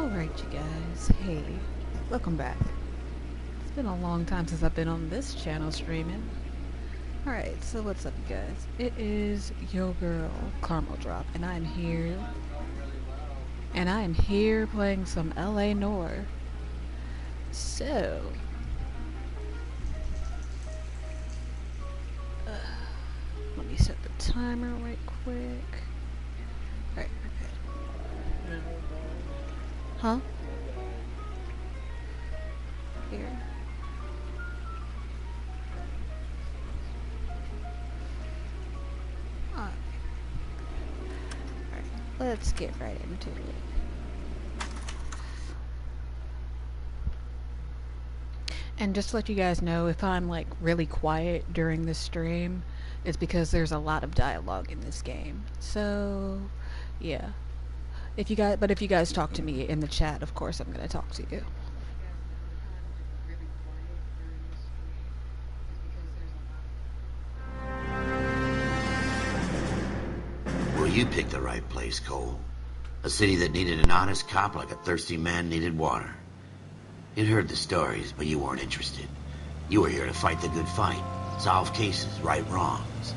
Alright, you guys. Hey, welcome back. It's been a long time since I've been on this channel streaming. Alright, so what's up, you guys? It is your girl, Caramel Drop, and I am here. And I am here playing some LA Noire. So, let me set the timer right quick. Alright, okay. Huh? Here. Alright, let's get right into it. And just to let you guys know, if I'm like really quiet during this stream, it's because there's a lot of dialogue in this game. So, yeah. If you guys talk to me in the chat, of course I'm gonna talk to you. Well, you picked the right place, Cole. A city that needed an honest cop like a thirsty man needed water. You'd heard the stories, but you weren't interested. You were here to fight the good fight, solve cases, right wrongs.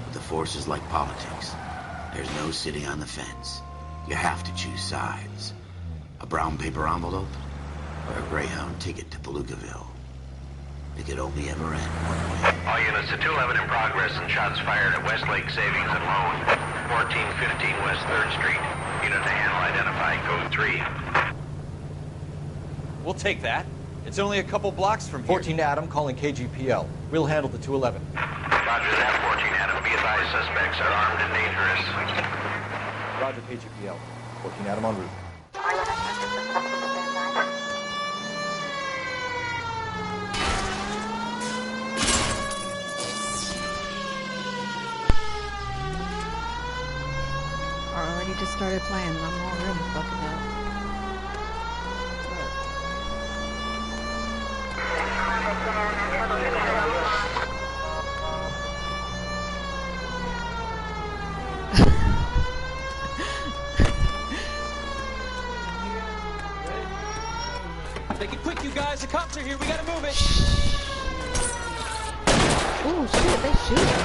But the force is like politics. There's no sitting on the fence. You have to choose sides. A brown paper envelope, or a Greyhound ticket to Palookaville. It could only ever end one way. All units to 211 in progress and shots fired at Westlake Savings and Loan, 1415 West 3rd Street. Unit to handle identified, code 3. We'll take that. It's only a couple blocks from here. 14 Adam calling KGPL. We'll handle the 211. Roger that, 14 Adam. Be advised, suspects are armed and dangerous. Roger, KGPL. 14 Adam en route. Already just started playing and I'm already fucking up. Make it quick, you guys. The cops are here. We gotta move it. Oh shit, they shooting.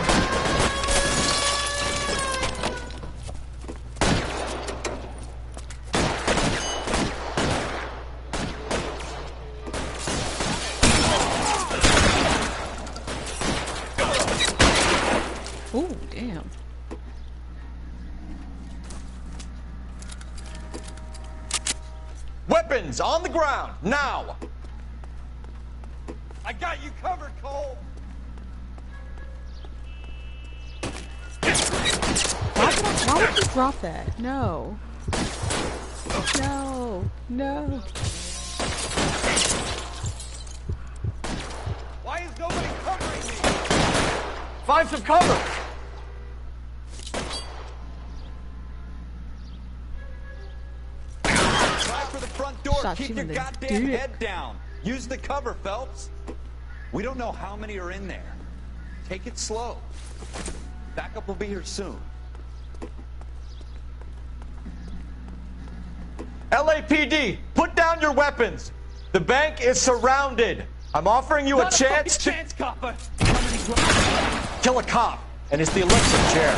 Oh, damn. Weapons on the ground, now! I got you covered, Cole! Why would you drop that? No. No. No. Why is nobody covering me? Find some cover! Try for the front door. Shot Keep you your in the goddamn dick. head down. Use the cover, Phelps. We don't know how many are in there. Take it slow. Backup will be here soon. LAPD, put down your weapons. The bank is surrounded. I'm offering you a chance to copper. kill a cop, and it's the electric chair.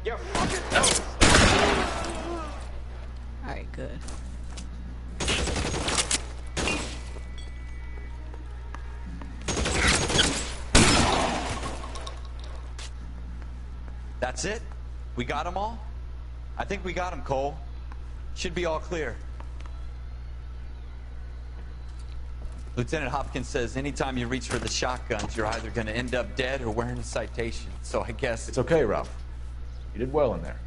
You're fucking Alright, good. That's it? We got them all? I think we got them, Cole. Should be all clear. Lieutenant Hopkins says anytime you reach for the shotguns, you're either going to end up dead or wearing a citation. So I guess It's okay, Ralph. You did well in there.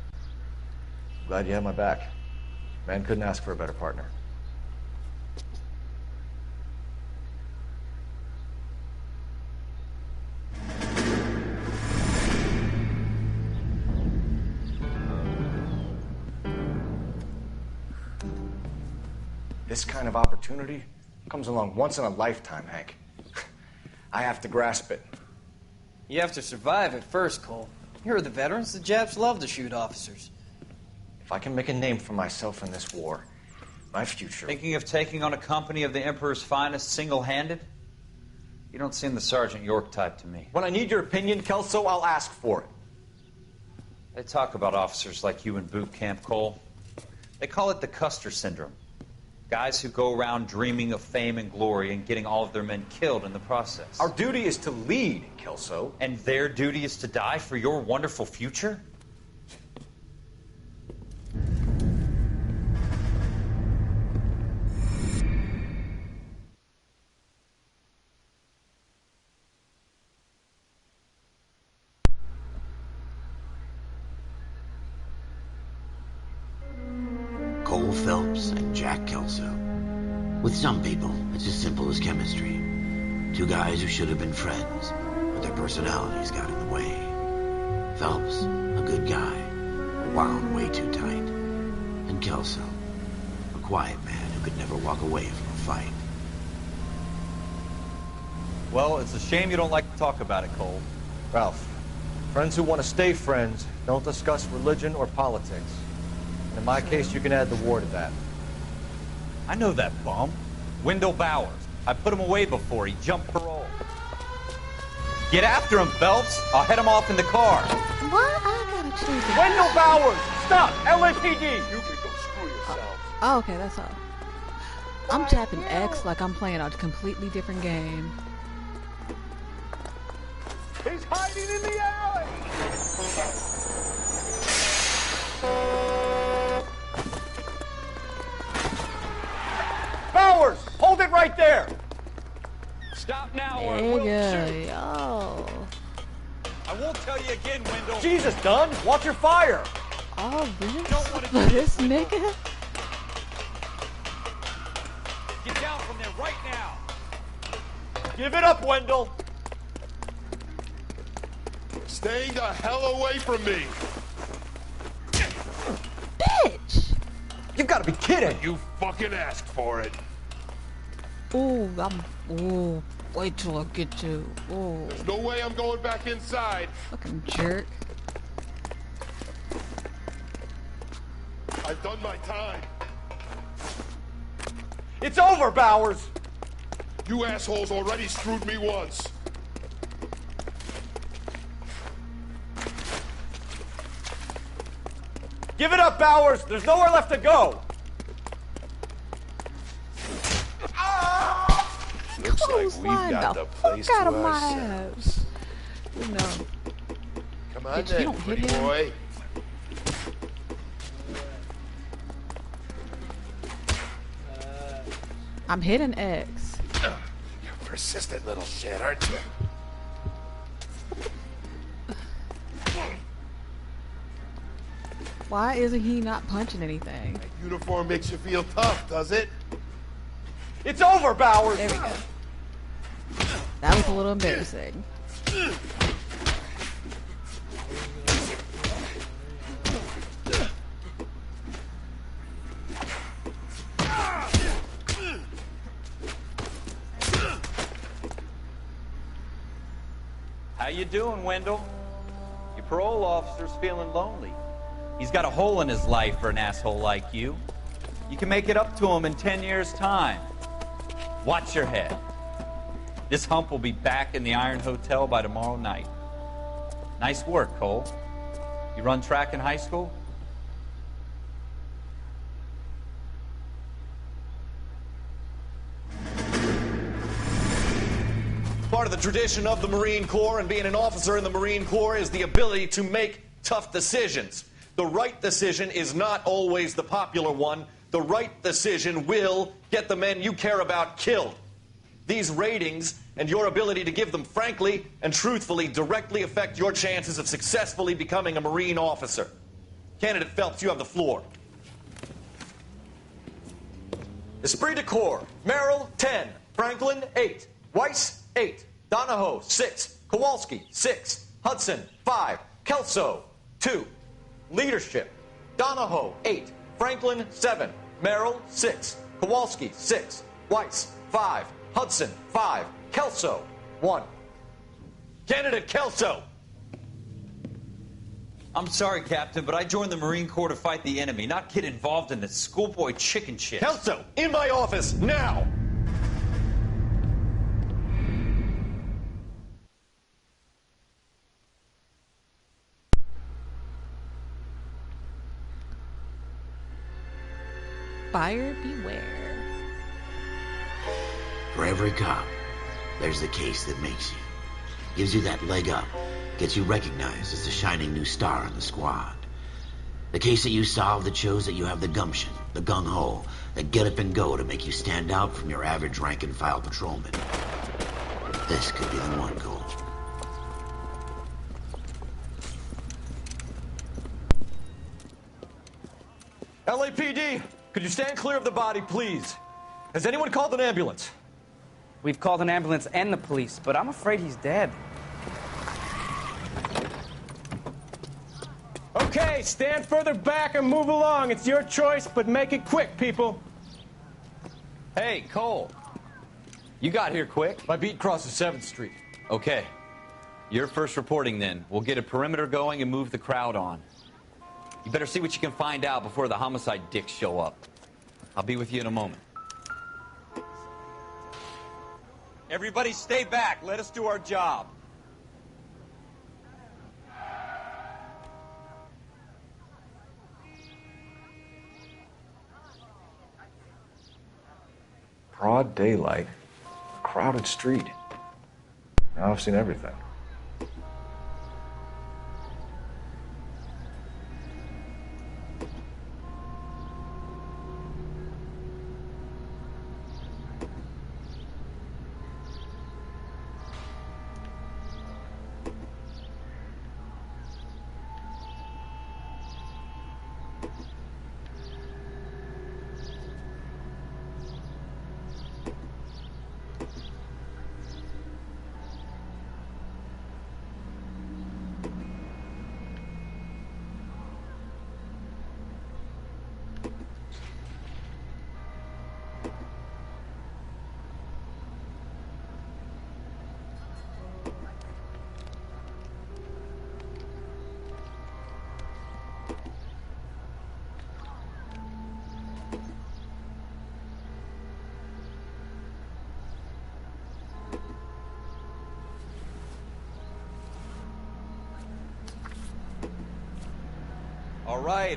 Glad you had my back. Man couldn't ask for a better partner. This kind of opportunity comes along once in a lifetime, Hank. I have to grasp it. You have to survive it first, Cole. Here are the veterans. The Japs love to shoot officers. If I can make a name for myself in this war, my future... Thinking of taking on a company of the Emperor's finest single-handed? You don't seem the Sergeant York type to me. When I need your opinion, Kelso, I'll ask for it. They talk about officers like you in boot camp, Cole. They call it the Custer syndrome. Guys who go around dreaming of fame and glory and getting all of their men killed in the process. Our duty is to lead, Kelso. And their duty is to die for your wonderful future? Cole Phelps and Jack Kelso. With some people, it's as simple as chemistry. Two guys who should have been friends, but their personalities got in the way. Phelps, a good guy, wound way too tight. And Kelso, a quiet man who could never walk away from a fight. Well, it's a shame you don't like to talk about it, Cole. Ralph, friends who want to stay friends don't discuss religion or politics. And in my case, you can add the war to that. I know that bum. Wendell Bowers. I put him away before. He jumped parole. Get after him, Phelps. I'll head him off in the car. Why I gotta choose it? Wendell Bowers! Stop! LAPD! You can go screw yourself. Oh, okay, that's all. I'm tapping X like I'm playing a completely different game. He's hiding in the alley! Bowers! Hold it right there! Stop now or I There will you shoot. go. I won't tell you again, Wendell. Jesus, Dunn! Watch your fire! All this for this nigga? Get down from there right now. Give it up, Wendell! Stay the hell away from me! Bitch! You've got to be kidding! You fucking asked for it. Ooh, ooh, wait till I get to, ooh, There's no way I'm going back inside. fucking jerk. I've done my time. It's over, Bowers! You assholes already screwed me once. Give it up, Bowers! There's nowhere left to go! Looks like Clothesline we've got the the place fuck out to of my ourselves. ass. You know, Come on Bitch, you then, don't hit pretty him. boy. I'm hitting X. You're a persistent little shit, aren't you? Why isn't he not punching anything? Uniform makes you feel tough, does it? It's over, Bowers! There we go. That was a little embarrassing. How you doing, Wendell? Your parole officer's feeling lonely. He's got a hole in his life for an asshole like you. You can make it up to him in 10 years' time. Watch your head. This hump will be back in the Iron Hotel by tomorrow night. Nice work, Cole. You run track in high school? Part of the tradition of the Marine Corps and being an officer in the Marine Corps is the ability to make tough decisions. The right decision is not always the popular one. The right decision will get the men you care about killed. These ratings and your ability to give them frankly and truthfully directly affect your chances of successfully becoming a Marine officer. Candidate Phelps, you have the floor. Esprit de Corps, Merrill, 10. Franklin, 8. Weiss, 8. Donahoe, 6. Kowalski, 6. Hudson, 5. Kelso, 2. Leadership, Donahoe, 8. Franklin, 7. Merrill, 6. Kowalski, 6. Weiss, 5. Hudson, 5. Kelso, 1. Candidate Kelso! I'm sorry, Captain, but I joined the Marine Corps to fight the enemy, not get involved in this schoolboy chicken shit. Kelso, in my office, now! Buyer beware. For every cop, there's the case that makes you. Gives you that leg up. Gets you recognized as the shining new star in the squad. The case that you solve that shows that you have the gumption, the gung-ho, the get up and go to make you stand out from your average rank-and-file patrolman. This could be the one, Cole. LAPD, could you stand clear of the body, please? Has anyone called an ambulance? We've called an ambulance and the police, but I'm afraid he's dead. Okay, stand further back and move along. It's your choice, but make it quick, people. Hey, Cole. You got here quick. My beat crosses 7th Street. Okay. You're first reporting then. We'll get a perimeter going and move the crowd on. You better see what you can find out before the homicide dicks show up. I'll be with you in a moment. Everybody stay back. Let us do our job. Broad daylight, a crowded street. Now I've seen everything.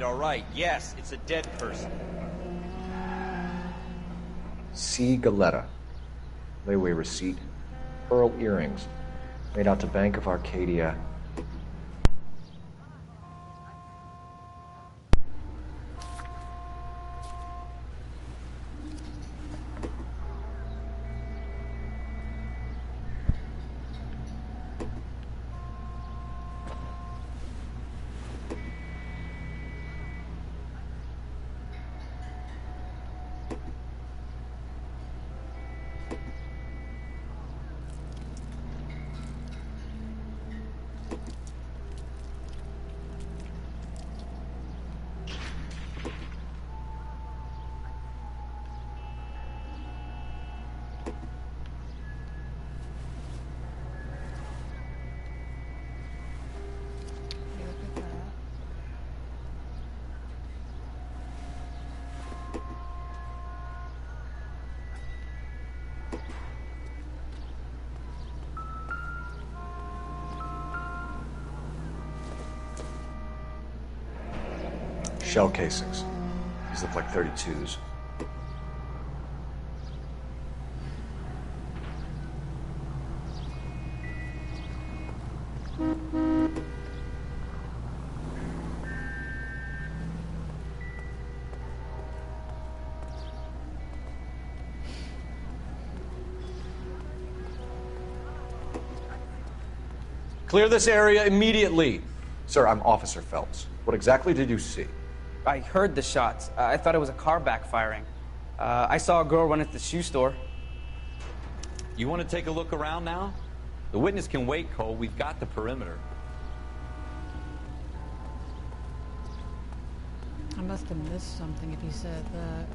All right. Yes, it's a dead person. C. Galetta. Layaway receipt. Pearl earrings. Made out to Bank of Arcadia. Shell casings. These look like 32s. Clear this area immediately. Sir, I'm Officer Phelps. What exactly did you see? I heard the shots. I thought it was a car backfiring. I saw a girl run into the shoe store. You want to take a look around now? The witness can wait, Cole. We've got the perimeter. I must have missed something if you said that.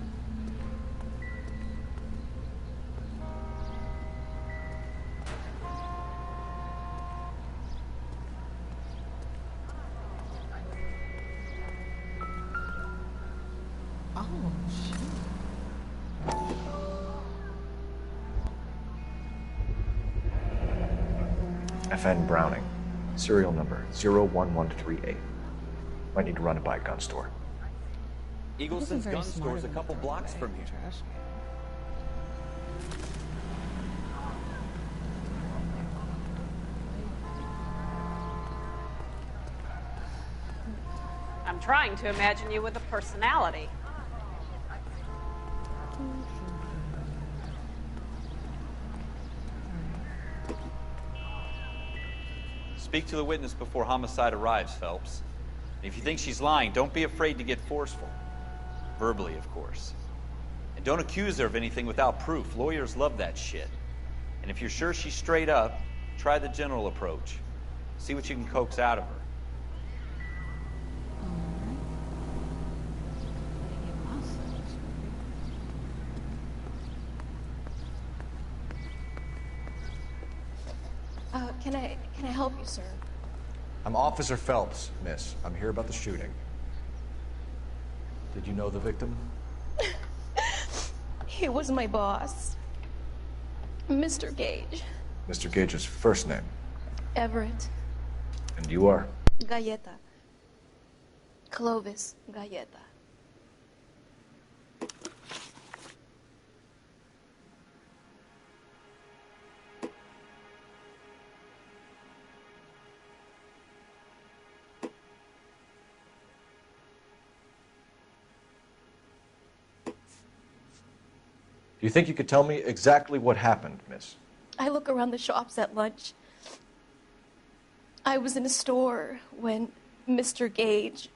FN Browning. Serial number 01138. Might need to run it by a gun store. Eagleson's gun store's a couple blocks from here. I'm trying to imagine you with a personality. Speak to the witness before homicide arrives, Phelps. And if you think she's lying, don't be afraid to get forceful. Verbally, of course. And don't accuse her of anything without proof. Lawyers love that shit. And if you're sure she's straight up, try the general approach. See what you can coax out of her. Can I help you, sir? I'm Officer Phelps, miss. I'm here about the shooting. Did you know the victim? He was my boss, Mr. Gage. Mr. Gage's first name. Everett. And you are? Galleta. Clovis Galleta. Do you think you could tell me exactly what happened, miss? I look around the shops at lunch. I was in a store when Mr. Gage,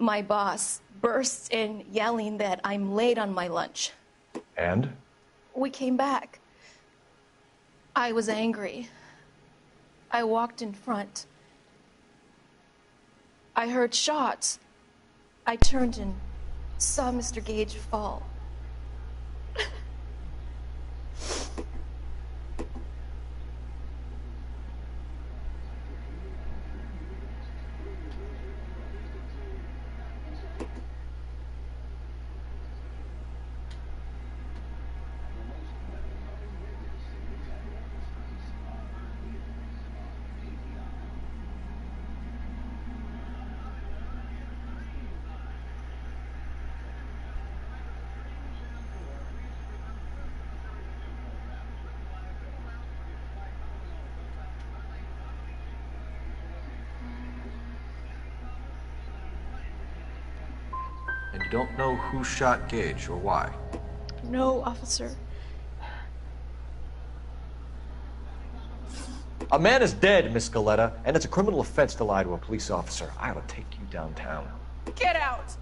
my boss, bursts in yelling that I'm late on my lunch. And? We came back. I was angry. I walked in front. I heard shots. I turned and saw Mr. Gage fall. And you don't know who shot Gage or why? No, officer. A man is dead, Miss Galletta, and it's a criminal offense to lie to a police officer. I ought to take you downtown. Get out!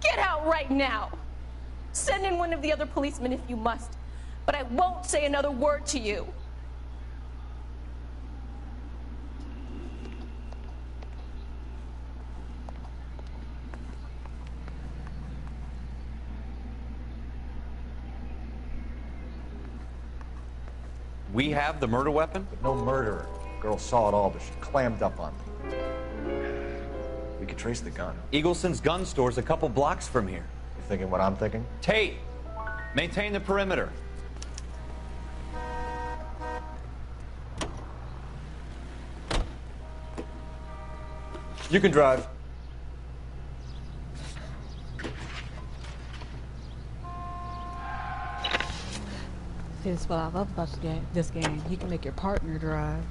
Get out right now! Send in one of the other policemen if you must, but I won't say another word to you. We have the murder weapon? But no murderer. Girl saw it all, but she clammed up on me. We could trace the gun. Eagleson's gun store's a couple blocks from here. You thinking what I'm thinking? Tate, maintain the perimeter. You can drive. See, this is what I love about this game. You can make your partner drive.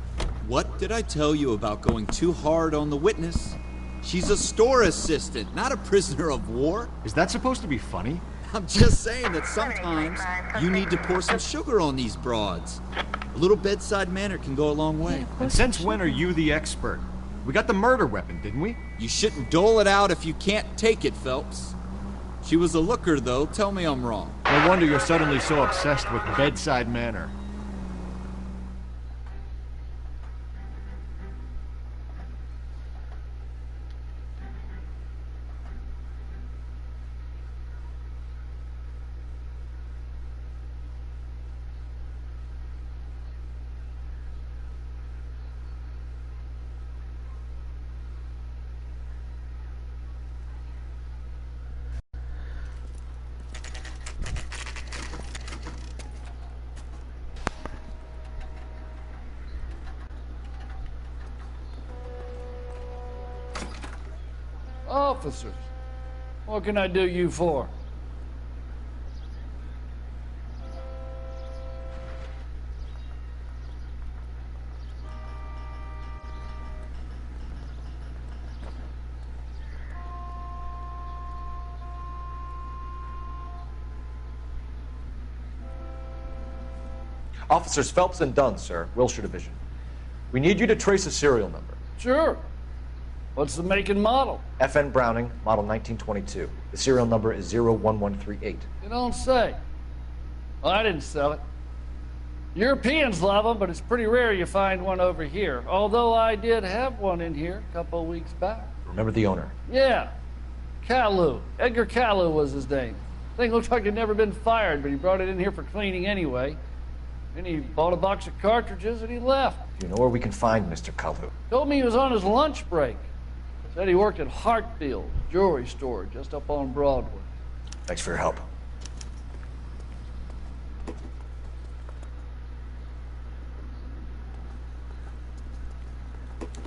What did I tell you about going too hard on the witness? She's a store assistant, not a prisoner of war. Is that supposed to be funny? I'm just saying that sometimes you need to pour some sugar on these broads. A little bedside manner can go a long way. And since when are you the expert? We got the murder weapon, didn't we? You shouldn't dole it out if you can't take it, Phelps. She was a looker, though. Tell me I'm wrong. No wonder you're suddenly so obsessed with bedside manner. Officers, what can I do you for? Officers Phelps and Dunn, sir, Wilshire Division. We need you to trace a serial number. Sure. What's the make and model? FN Browning, model 1922. The serial number is 01138. You don't say. Well, I didn't sell it. Europeans love them, but it's pretty rare you find one over here. Although I did have one in here a couple of weeks back. Remember the owner? Yeah. Kalu. Edgar Kalu was his name. Thing looks like it'd never been fired, but he brought it in here for cleaning anyway. Then he bought a box of cartridges and he left. Do you know where we can find Mr. Kalu? Told me he was on his lunch break. Said he worked at Hartfield jewelry store just up on Broadway. Thanks for your help.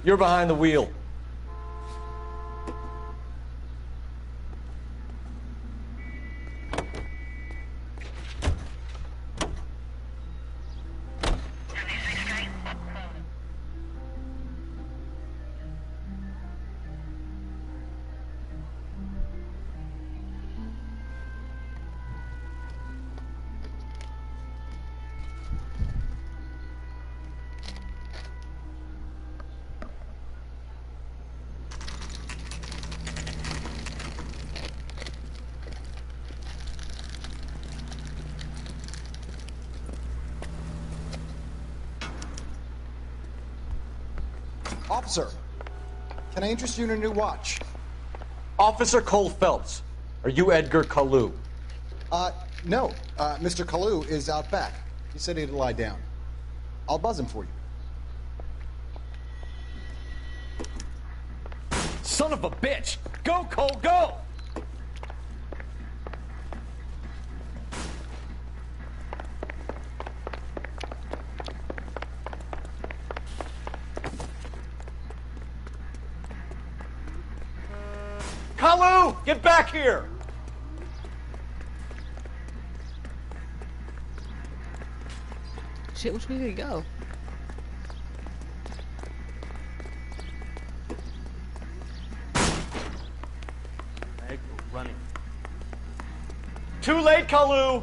You're behind the wheel. Officer, can I interest you in a new watch? Officer Cole Phelps, are you Edgar Kalu? No. Mr. Kalu is out back. He said he'd lie down. I'll buzz him for you. Son of a bitch! Go, Cole, go! Kalu, get back here! Shit, which way did he go? Running. Too late, Kalu!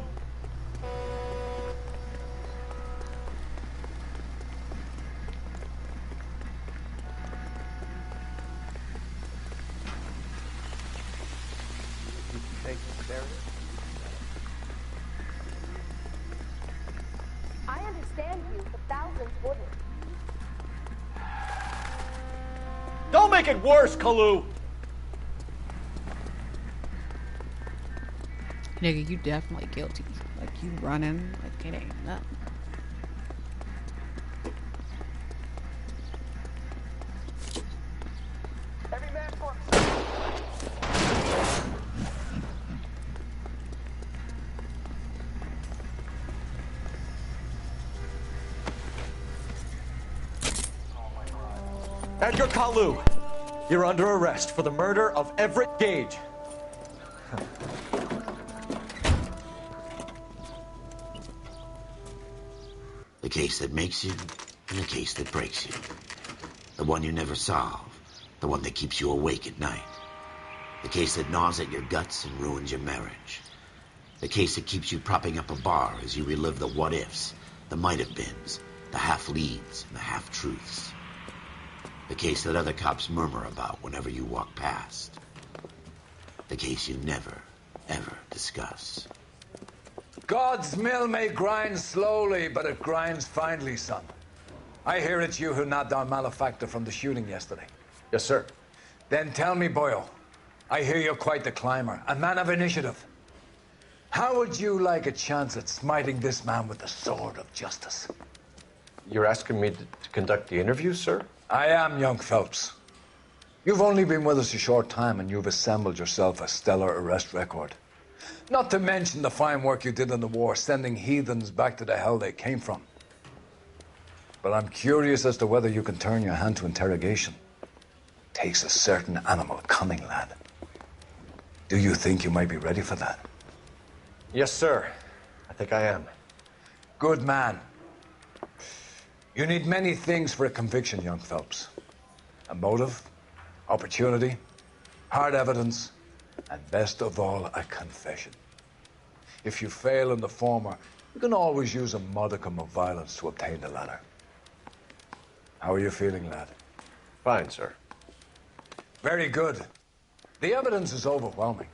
I understand you, but thousands wouldn't. Don't make it worse, Kalu! Nigga, you definitely guilty. Like, you running like it ain't nothing. Every man for Edgar Kalu, you're under arrest for the murder of Everett Gage. The case that makes you, and the case that breaks you. The one you never solve, the one that keeps you awake at night. The case that gnaws at your guts and ruins your marriage. The case that keeps you propping up a bar as you relive the what-ifs, the might-have-beens, the half-leads, and the half-truths. The case that other cops murmur about whenever you walk past. The case you never, ever discuss. God's mill may grind slowly, but it grinds finely, son. I hear it's you who nabbed our malefactor from the shooting yesterday. Yes, sir. Then tell me, boyo, I hear you're quite the climber, a man of initiative. How would you like a chance at smiting this man with the sword of justice? You're asking me to conduct the interview, sir? I am, young Phelps. You've only been with us a short time, and you've assembled yourself a stellar arrest record. Not to mention the fine work you did in the war, sending heathens back to the hell they came from. But I'm curious as to whether you can turn your hand to interrogation. takes a certain animal cunning, lad. Do you think you might be ready for that? Yes, sir. I think I am. Good man. You need many things for a conviction, young Phelps. A motive, opportunity, hard evidence, and best of all, a confession. If you fail in the former, you can always use a modicum of violence to obtain the latter. How are you feeling, lad? Fine, sir. Very good. The evidence is overwhelming.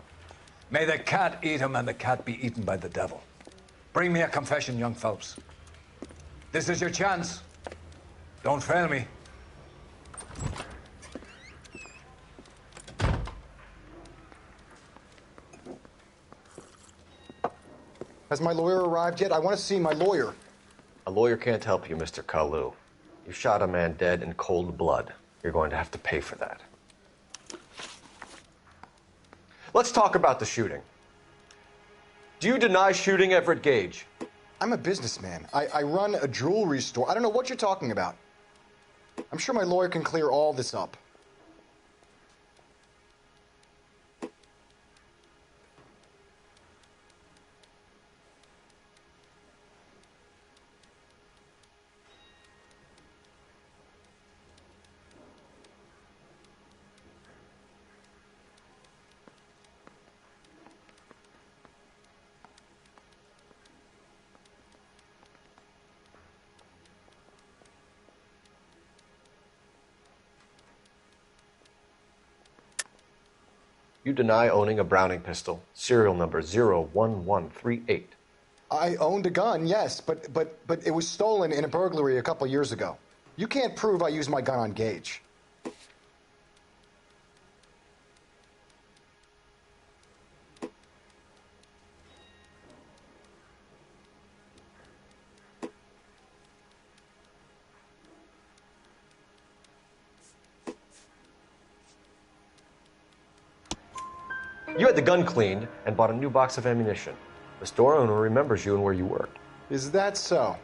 May the cat eat him and the cat be eaten by the devil. Bring me a confession, young Phelps. This is your chance. Don't fail me. Has my lawyer arrived yet? I want to see my lawyer. A lawyer can't help you, Mr. Kalu. You shot a man dead in cold blood. You're going to have to pay for that. Let's talk about the shooting. Do you deny shooting Everett Gage? I'm a businessman. I run a jewelry store. I don't know what you're talking about. I'm sure my lawyer can clear all this up. You deny owning a Browning pistol, serial number 01138. I owned a gun, yes, but it was stolen in a burglary a couple years ago. You can't prove I used my gun on Gage. You had the gun cleaned and bought a new box of ammunition. The store owner remembers you and where you worked. Is that so?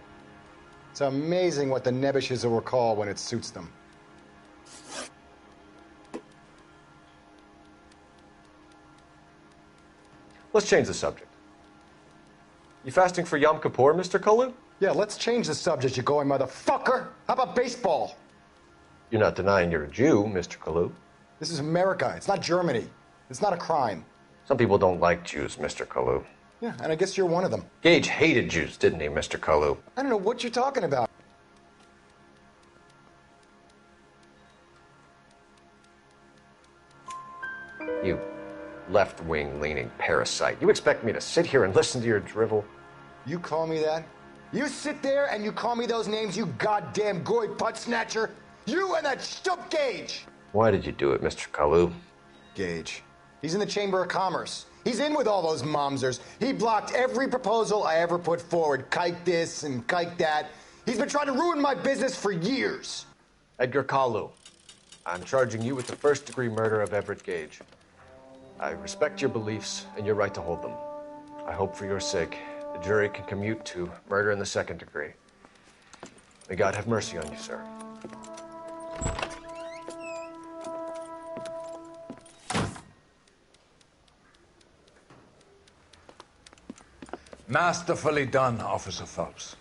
It's amazing what the Nebbishes will recall when it suits them. Let's change the subject. You fasting for Yom Kippur, Mr. Kalu? Yeah, let's change the subject, you going motherfucker. How about baseball? You're not denying you're a Jew, Mr. Kalu. This is America. It's not Germany. It's not a crime. Some people don't like Jews, Mr. Kalu. Yeah, and I guess you're one of them. Gage hated Jews, didn't he, Mr. Kalu? I don't know what you're talking about. You left-wing leaning parasite. You expect me to sit here and listen to your drivel? You call me that? You sit there and you call me those names, you goddamn goy butt snatcher? You and that stump Gage! Why did you do it, Mr. Kalu? Gage. He's in the Chamber of Commerce. He's in with all those momsers. He blocked every proposal I ever put forward. Kike this and kike that. He's been trying to ruin my business for years. Edgar Kalu, I'm charging you with the first-degree murder of Everett Gage. I respect your beliefs and your right to hold them. I hope for your sake the jury can commute to murder in the second degree. May God have mercy on you, sir. Masterfully done, Officer Phelps.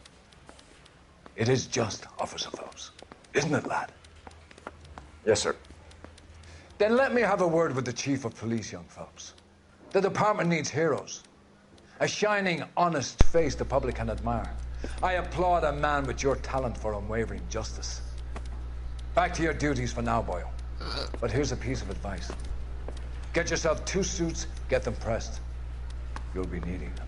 It is just, Officer Phelps. Isn't it, lad? Yes, sir. Then let me have a word with the Chief of Police, young Phelps. The department needs heroes. A shining, honest face the public can admire. I applaud a man with your talent for unwavering justice. Back to your duties for now, Boyle. But here's a piece of advice. Get yourself 2 suits, get them pressed. You'll be needing them.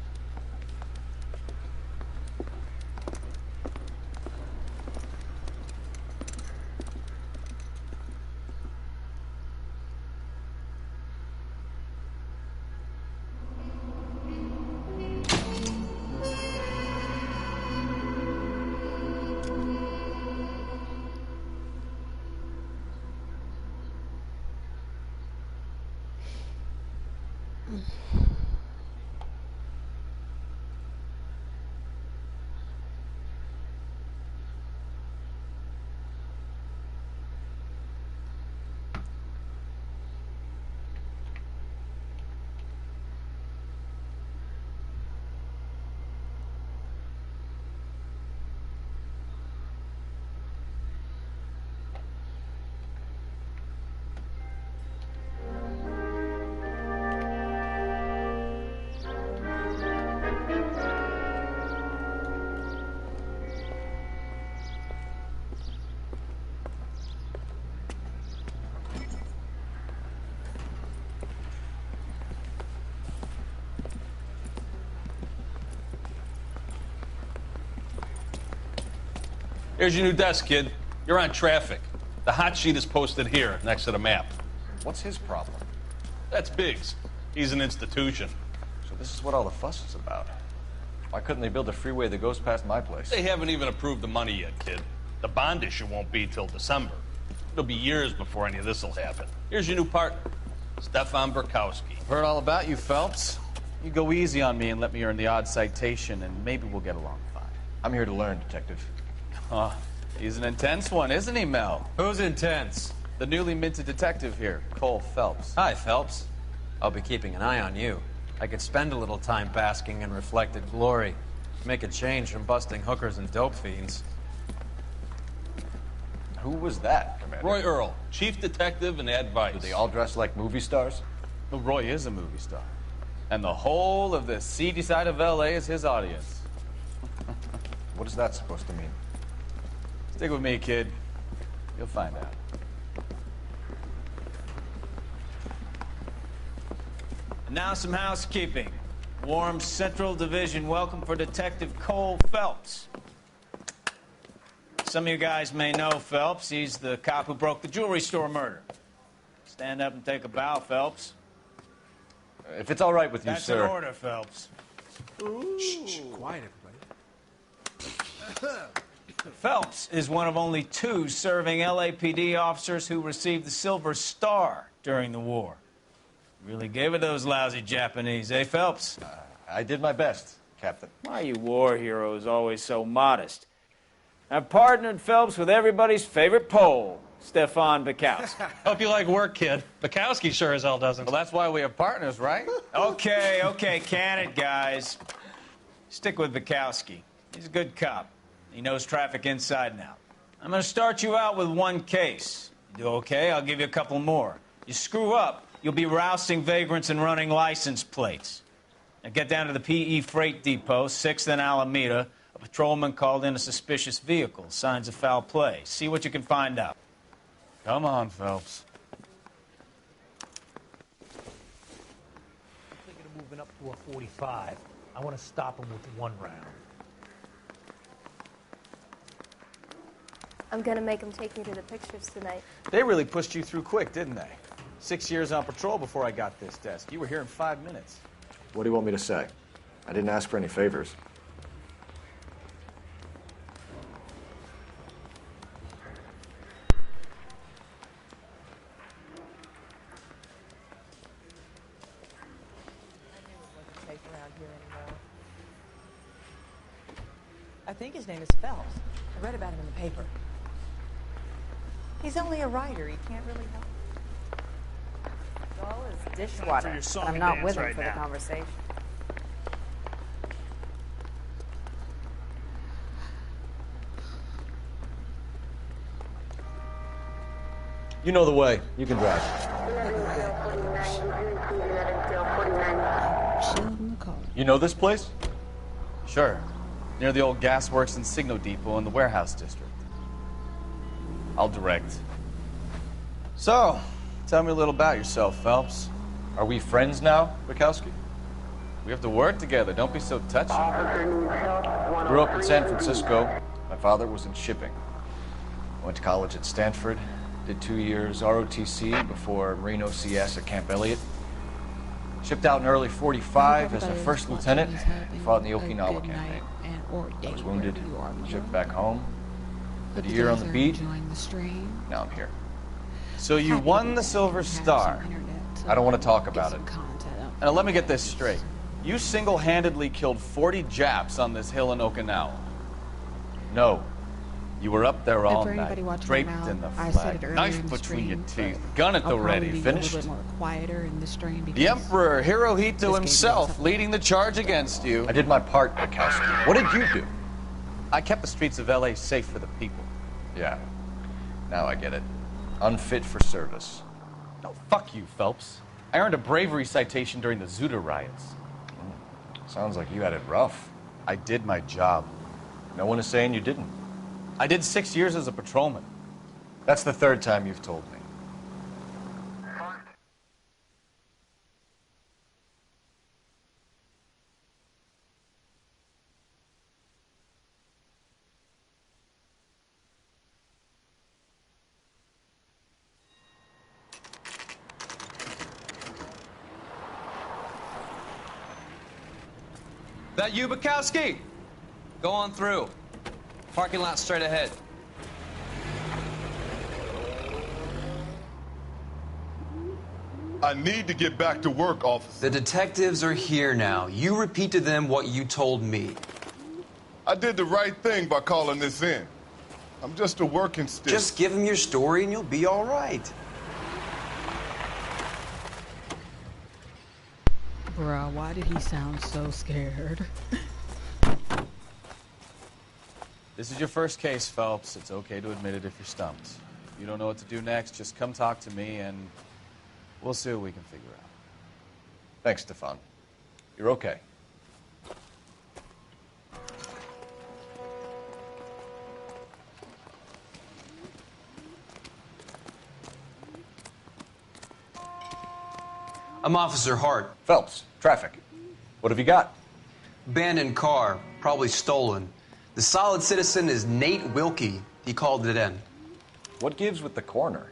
Here's your new desk, kid. You're on traffic. The hot sheet is posted here, next to the map. What's his problem? That's Biggs. He's an institution. So this is what all the fuss is about. Why couldn't they build a freeway that goes past my place? They haven't even approved the money yet, kid. The bond issue won't be till December. It'll be years before any of this will happen. Here's your new partner, Stefan Burkowski. Heard all about you, Phelps. You go easy on me and let me earn the odd citation, and maybe we'll get along fine. I'm here to learn, Detective. Oh, he's an intense one, isn't he, Mel? Who's intense? The newly minted detective here, Cole Phelps. Hi, Phelps. I'll be keeping an eye on you. I could spend a little time basking in reflected glory. Make a change from busting hookers and dope fiends. Who was that, Commander? Roy Earl, chief detective and advice. Do they all dress like movie stars? Well, Roy is a movie star. And the whole of the seedy side of L.A. is his audience. What is that supposed to mean? Stick with me, kid. You'll find out. And now some housekeeping. Warm Central Division welcome for Detective Cole Phelps. Some of you guys may know Phelps. He's the cop who broke the jewelry store murder. Stand up and take a bow, Phelps. If it's all right with you, That's sir. That's an order, Phelps. Shh, quiet, everybody. Phelps is one of only 2 serving LAPD officers who received the Silver Star during the war. Really gave it those lousy Japanese, eh, Phelps? I did my best, Captain. Why are you war heroes always so modest? I've partnered Phelps with everybody's favorite Pole, Stefan Bukowski. Hope you like work, kid. Bukowski sure as hell doesn't. Well, that's why we have partners, right? Okay, can it, guys. Stick with Bukowski. He's a good cop. He knows traffic inside and out. I'm going to start you out with 1 case. You do okay, I'll give you a couple more. You screw up, you'll be rousting vagrants and running license plates. Now get down to the PE Freight Depot, 6th and Alameda. A patrolman called in a suspicious vehicle. Signs of foul play. See what you can find out. Come on, Phelps. I'm thinking of moving up to a 45. I want to stop him with 1 round. I'm gonna make him take me to the pictures tonight. They really pushed you through quick, didn't they? 6 years on patrol before I got this desk. You were here in 5 minutes. What do you want me to say? I didn't ask for any favors. I think his name is Phelps. I read about him in the paper. He's only a writer. He can't really help. Well, is dishwater, but I'm not with him for the conversation. You know the way. You can drive. You know this place? Sure. Near the old gasworks and signal depot in the warehouse district. I'll direct. So, tell me a little about yourself, Phelps. Are we friends now, Bukowski? We have to work together. Don't be so touchy. Grew up in San Francisco. My father was in shipping. Went to college at Stanford. Did 2 years ROTC before Marine OCS at Camp Elliott. Shipped out in early 45 as a first lieutenant. Fought in the Okinawa campaign. I was wounded. Shipped back home. Did a year on the beat. Now I'm here. So you won the Silver Star. I don't want to talk about it. Now let me get this straight. You single-handedly killed 40 Japs on this hill in Okinawa. No. You were up there all For night, anybody watching draped now, in the I said it flag, earlier knife in the between your stream, teeth, gun at I'll the probably ready, be finished? a little bit more quieter in the stream. The because Emperor Hirohito this himself leading the charge against you. I did my part, Bukowski. What did you do? I kept the streets of L.A. safe for the people. Yeah. Now I get it. Unfit for service. No, fuck you, Phelps. I earned a bravery citation during the Zuda riots. Sounds like you had it rough. I did my job. No one is saying you didn't. I did 6 years as a patrolman. That's the 3rd time you've told me. That you, Bukowski? Go on through. Parking lot straight ahead. I need to get back to work, officer. The detectives are here now. You repeat to them what you told me. I did the right thing by calling this in. I'm just a working stick. Just give them your story and you'll be all right. Bruh, why did he sound so scared? This is your first case, Phelps. It's okay to admit it if you're stumped. If you don't know what to do next, just come talk to me and we'll see what we can figure out. Thanks, Stefan. You're okay. I'm Officer Hart. Phelps, traffic. What have you got? Abandoned car, probably stolen. The solid citizen is Nate Wilkie. He called it in. What gives with the coroner?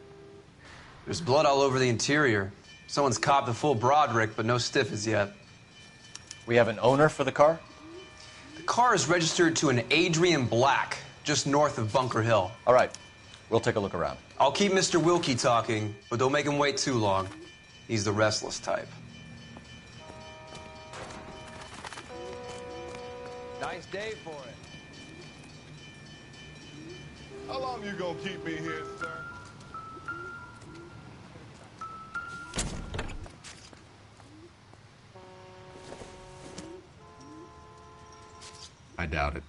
There's blood all over the interior. Someone's copped a full Broderick, but no stiff as yet. We have an owner for the car? The car is registered to an Adrian Black, just north of Bunker Hill. All right. We'll take a look around. I'll keep Mr. Wilkie talking, but don't make him wait too long. He's the restless type. Nice day for it. How long you gonna keep me here, sir? I doubt it.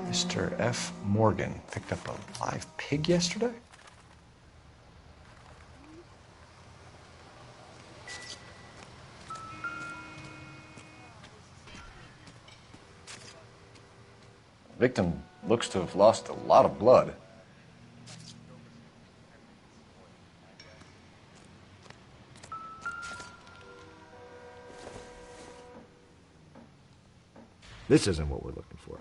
Mr. F. Morgan picked up a live pig yesterday? The victim looks to have lost a lot of blood. This isn't what we're looking for.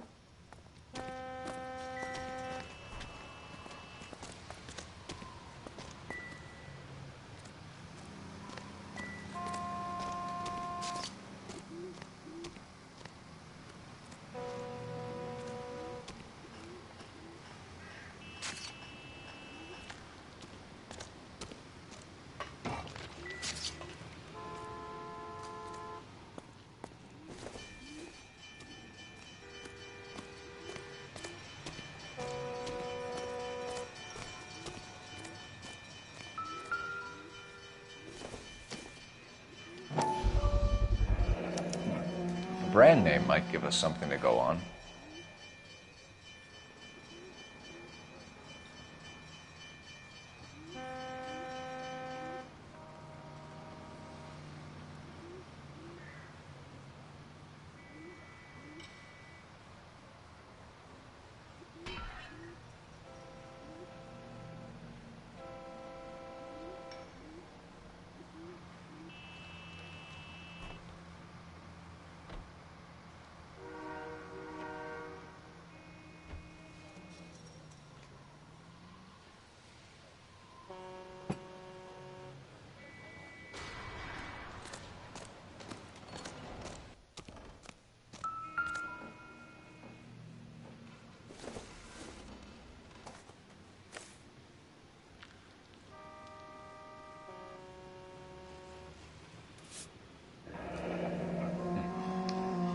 Brand name might give us something to go on.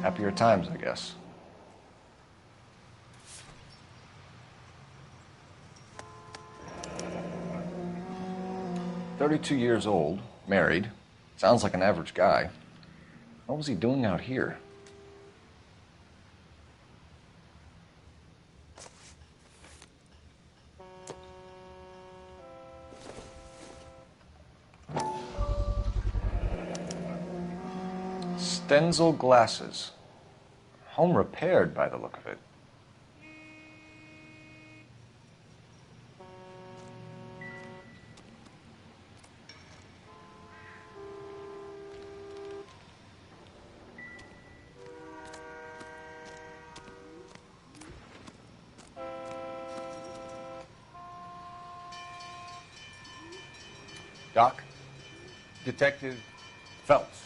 Happier times, I guess. "32 years old, married. Sounds like an average guy. What was he doing out here?" Stenzel glasses. Home repaired by the look of it. Doc? Detective Phelps.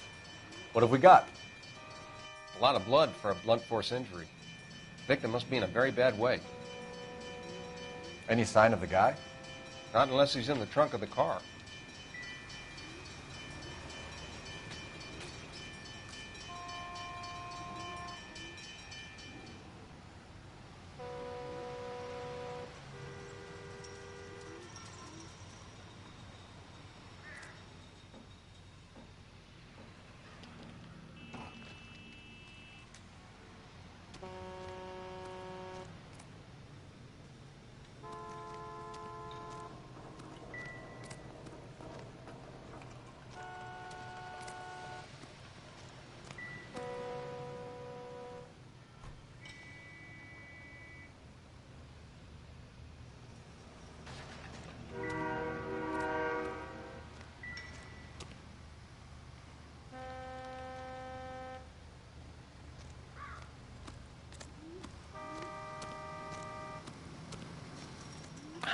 What have we got? A lot of blood for a blunt force injury. Victim must be in a very bad way. Any sign of the guy? Not unless he's in the trunk of the car.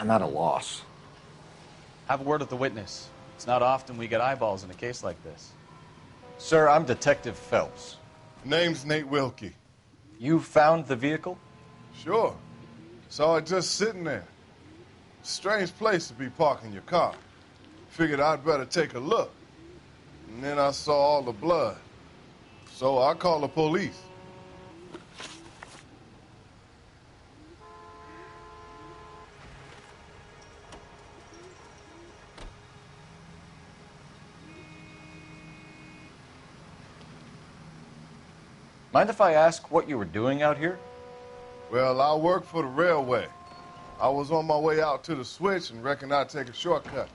I'm at a loss. Have a word with the witness. It's not often we get eyeballs in a case like this. Sir, I'm Detective Phelps. Name's Nate Wilkie. You found the vehicle? Sure. Saw it just sitting there. Strange place to be parking your car. Figured I'd better take a look. And then I saw all the blood. So I called the police. Mind if I ask what you were doing out here? Well, I work for the railway. I was on my way out to the switch and reckoned I'd take a shortcut.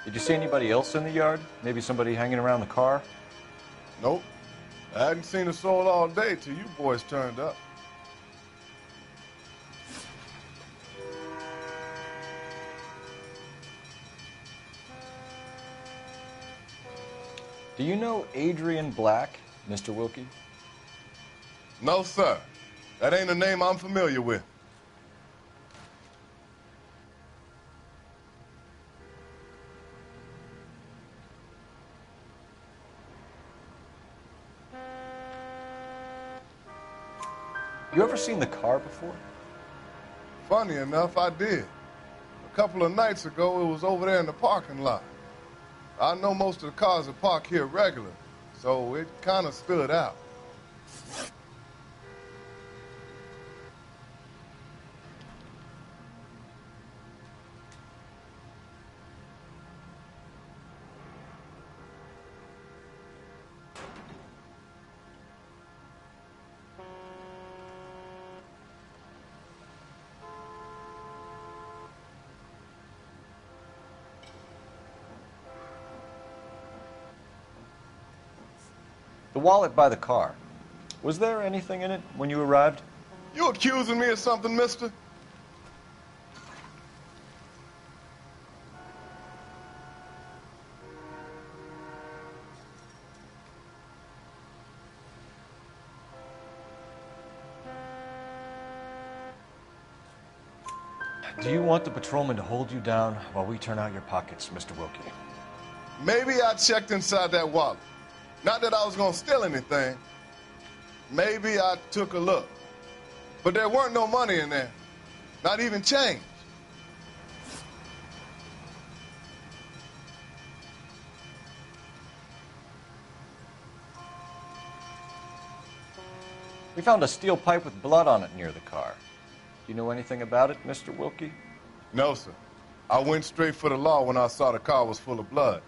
Did you see anybody else in the yard? Maybe somebody hanging around the car? Nope. I hadn't seen a soul all day till you boys turned up. Do you know Adrian Black, Mr. Wilkie? No, sir. That ain't a name I'm familiar with. You ever seen the car before? Funny enough, I did. A couple of nights ago, it was over there in the parking lot. I know most of the cars are parked here regular, so it kind of stood out. The wallet by the car. Was there anything in it when you arrived? You accusing me of something, mister? Do you want the patrolman to hold you down while we turn out your pockets, Mr. Wilkie? Maybe I checked inside that wallet. Not that I was gonna steal anything. Maybe I took a look. But there weren't no money in there. Not even change. We found a steel pipe with blood on it near the car. Do you know anything about it, Mr. Wilkie? No, sir. I went straight for the law when I saw the car was full of blood.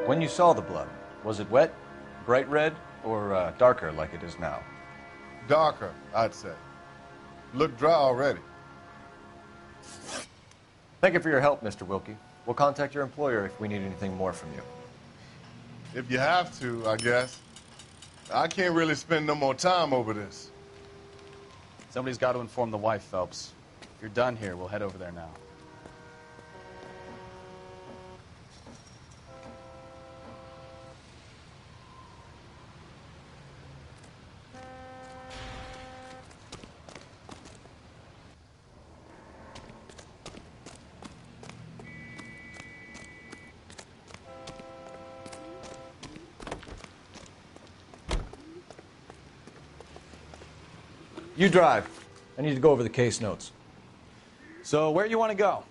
When you saw the blood, was it wet, bright red, or darker like it is now? Darker, I'd say. Looked dry already. Thank you for your help, Mr. Wilkie. We'll contact your employer if we need anything more from you. If you have to, I guess. I can't really spend no more time over this. Somebody's got to inform the wife, Phelps. If you're done here, we'll head over there now. You drive. I need to go over the case notes. So, where you want to go?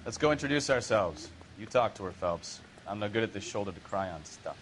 Let's go introduce ourselves. You talk to her, Phelps. I'm no good at this shoulder to cry on stuff.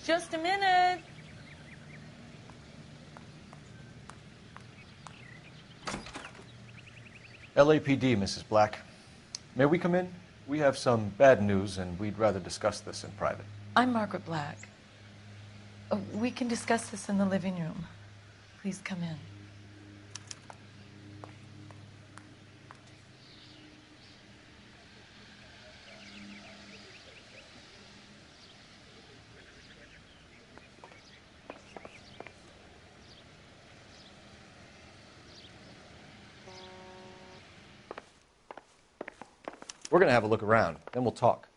Just a minute. LAPD, Mrs. Black. May we come in? We have some bad news, and we'd rather discuss this in private. I'm Margaret Black. We can discuss this in the living room. Please come in. We're going to have a look around, then we'll talk.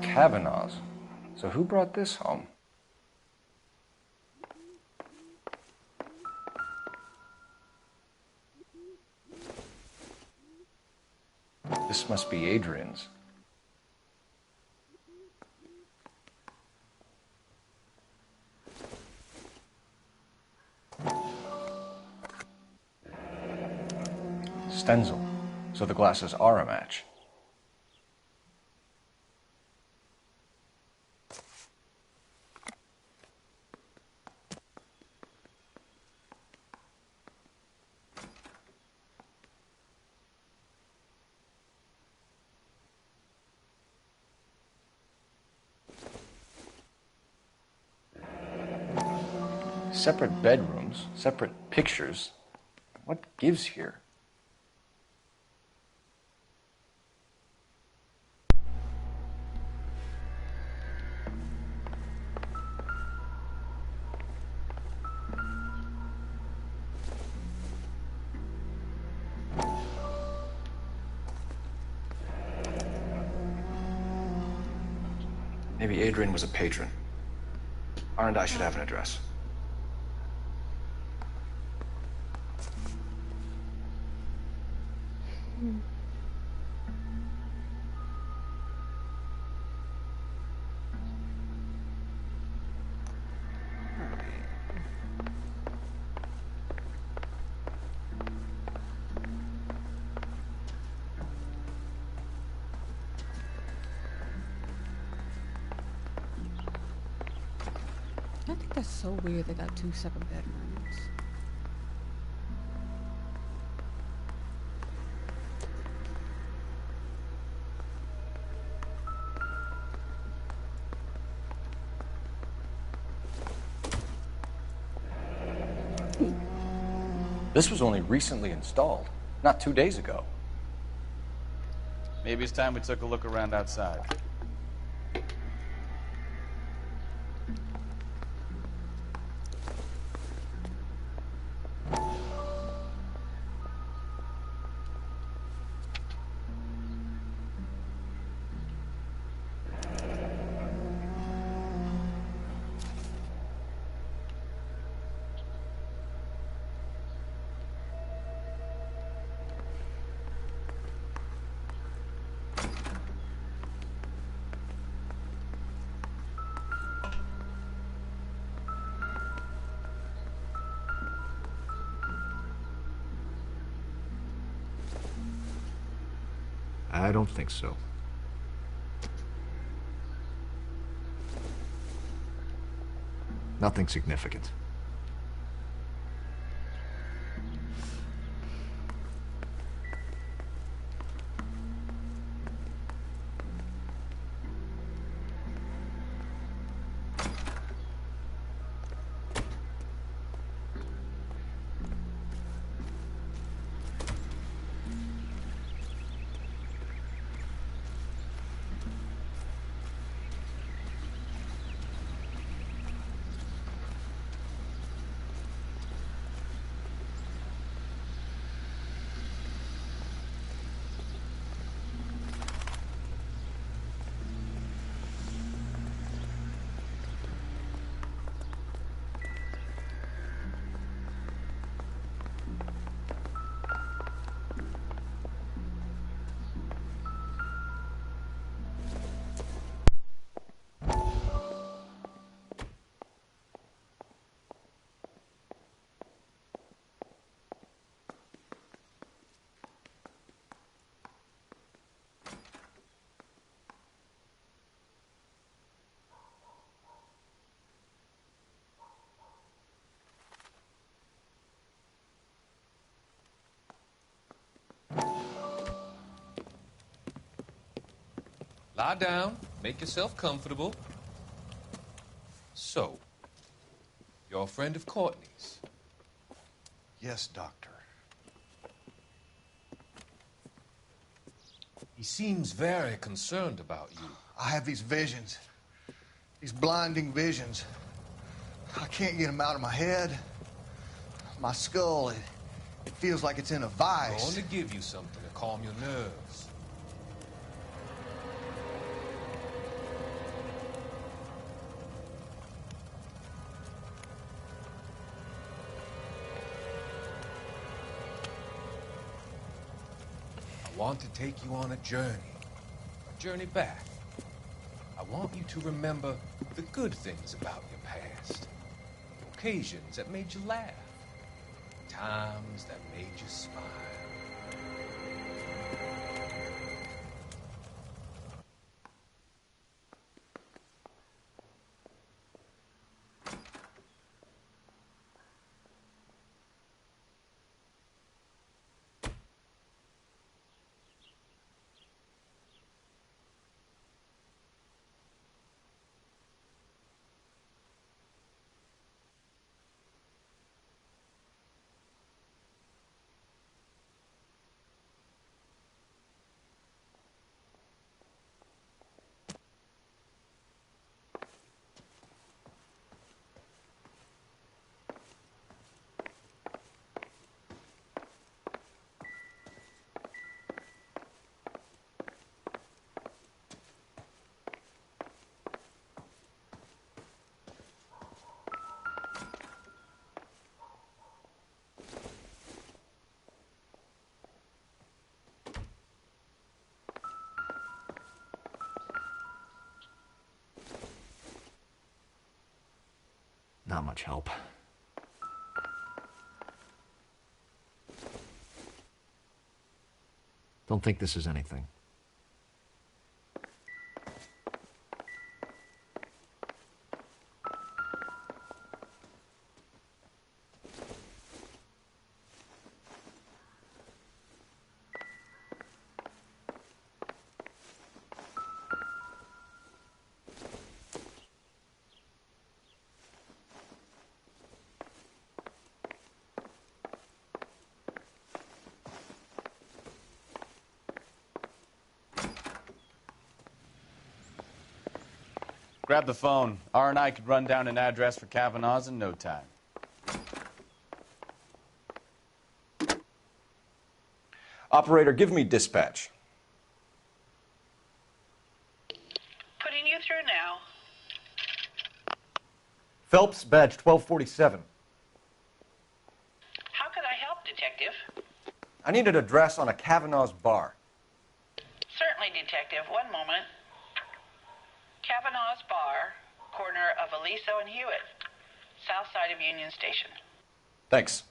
Kavanaugh's. So who brought this home? This must be Adrian's. Stenzel. So the glasses are a match. Separate bedrooms, separate pictures. What gives here? Maybe Adrian was a patron. R&I should have an address. I think that's so weird they got two separate bedrooms. This was only recently installed, not 2 days ago. Maybe it's time we took a look around outside. I don't think so. Nothing significant. Lie down, make yourself comfortable. So, you're a friend of Courtney's? Yes, Doctor. He seems very concerned about you. I have these visions. These blinding visions. I can't get them out of my head. My skull, it feels like it's in a vice. I want to give you something to calm your nerves. I want to take you on a journey back. I want you to remember the good things about your past, the occasions that made you laugh, the times that made you smile. Not much help. Don't think this is anything. Grab the phone. R&I could run down an address for Kavanaugh's in no time. Operator, give me dispatch. Putting you through now. Phelps, badge 1247. How could I help, Detective? I need an address on a Kavanaugh's bar. Certainly, Detective. One moment. Kavanaugh's Bar, corner of Aliso and Hewitt, south side of Union Station. Thanks.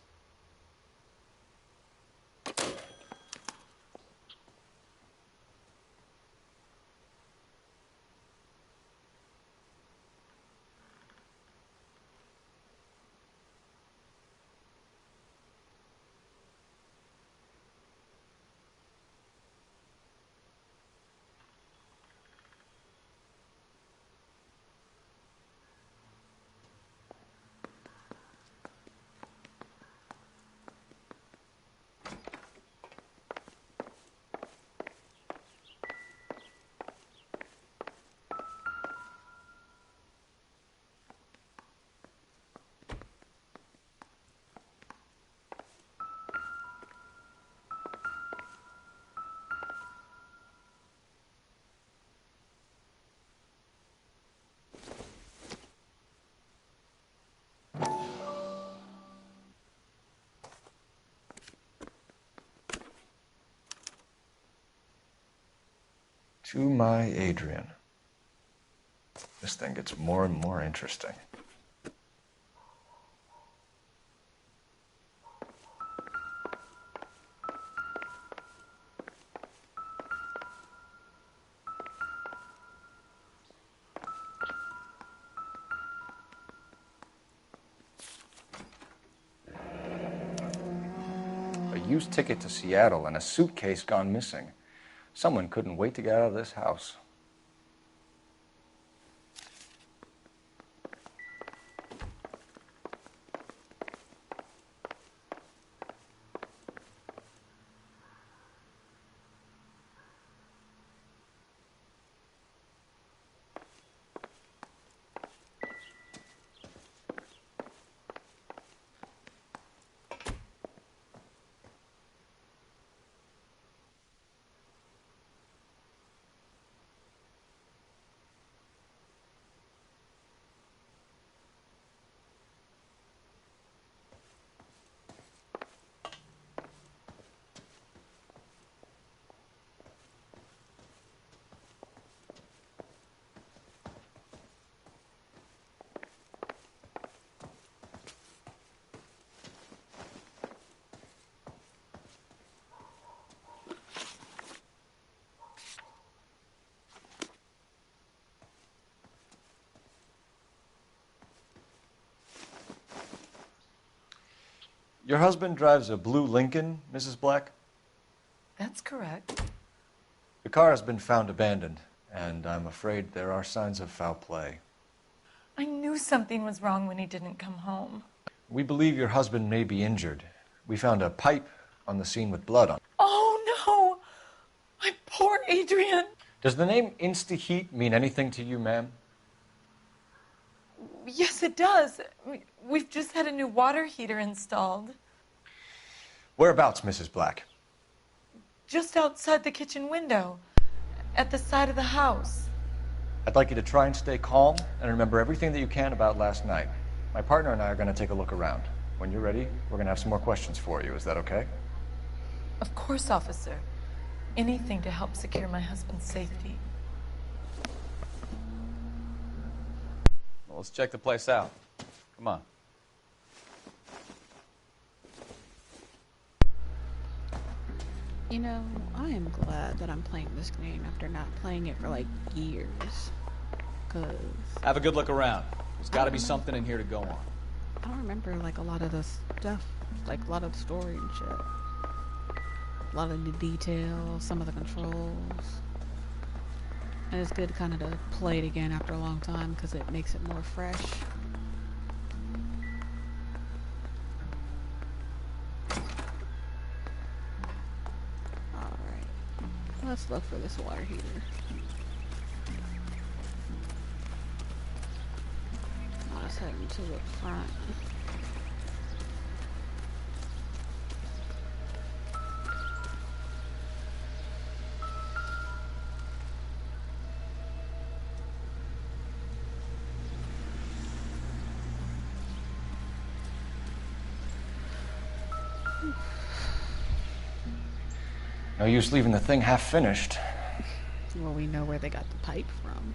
To my Adrian. This thing gets more and more interesting. A used ticket to Seattle and a suitcase gone missing. Someone couldn't wait to get out of this house. Your husband drives a blue Lincoln, Mrs. Black? That's correct. The car has been found abandoned, and I'm afraid there are signs of foul play. I knew something was wrong when he didn't come home. We believe your husband may be injured. We found a pipe on the scene with blood on it. Oh, no! My poor Adrian! Does the name Insta-Heat mean anything to you, ma'am? Yes, it does. We've just had a new water heater installed. Whereabouts, Mrs. Black? Just outside the kitchen window, at the side of the house. I'd like you to try and stay calm and remember everything that you can about last night. My partner and I are going to take a look around. When you're ready, we're going to have some more questions for you. Is that okay? Of course, officer. Anything to help secure my husband's safety. Well, let's check the place out. Come on. You know, I am glad that I'm playing this game after not playing it for like years. Cause Have a good look around. There's got to be something in here to go on. I don't remember like a lot of the stuff, like a lot of the story and shit. A lot of the details, some of the controls. And it's good kind of to play it again after a long time because it makes it more fresh. Alright. Let's look for this water heater. heading to the front. No use leaving the thing half finished. Well, we know where they got the pipe from.